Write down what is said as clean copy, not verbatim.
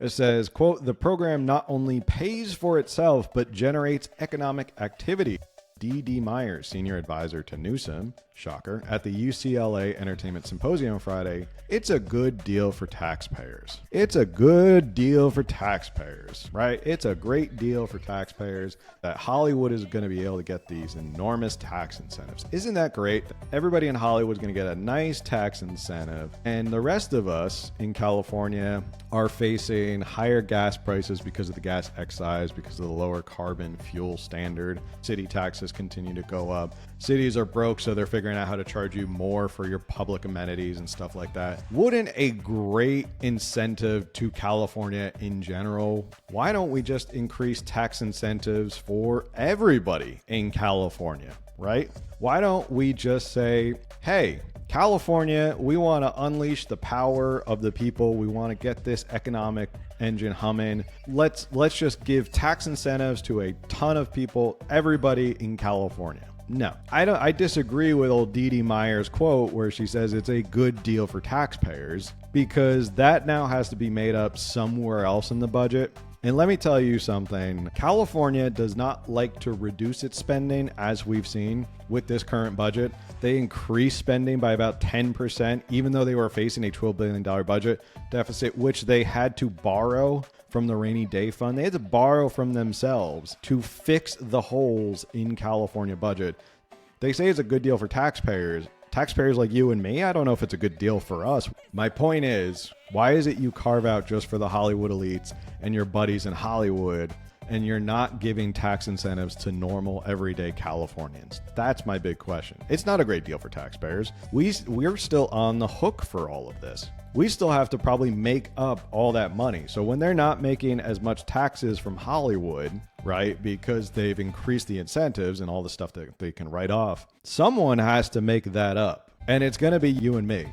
It says, quote, the program not only pays for itself, but generates economic activity. D.D. Myers, senior advisor to Newsom, shocker, at the UCLA Entertainment Symposium on Friday, it's a good deal for taxpayers. It's a good deal for taxpayers, right? It's a great deal for taxpayers that Hollywood is going to be able to get these enormous tax incentives. Isn't that great? Everybody in Hollywood is going to get a nice tax incentive, and the rest of us in California are facing higher gas prices because of the gas excise, because of the lower carbon fuel standard. City taxes continue to go up. Cities are broke, so they're figuring out how to charge you more for your public amenities and stuff like that. Wouldn't a great incentive to California in general? Why don't we just increase tax incentives for everybody in California, right? Why don't we just say, hey, California, we want to unleash the power of the people. We want to get this economic engine humming. Let's just give tax incentives to a ton of people, everybody in California. No, I disagree with old D.D. Myers' quote where she says it's a good deal for taxpayers, because that now has to be made up somewhere else in the budget. And let me tell you something, California does not like to reduce its spending, as we've seen with this current budget. They increased spending by about 10%, even though they were facing a $12 billion budget deficit, which they had to borrow from the rainy day fund. They had to borrow from themselves to fix the holes in California budget. They say it's a good deal for taxpayers. Taxpayers like you and me, I don't know if it's a good deal for us. My point is, why is it you carve out just for the Hollywood elites and your buddies in Hollywood, and you're not giving tax incentives to normal, everyday Californians? That's my big question. It's not a great deal for taxpayers. We're still on the hook for all of this. We still have to probably make up all that money. So when they're not making as much taxes from Hollywood, right, because they've increased the incentives and all the stuff that they can write off, someone has to make that up. And it's going to be you and me.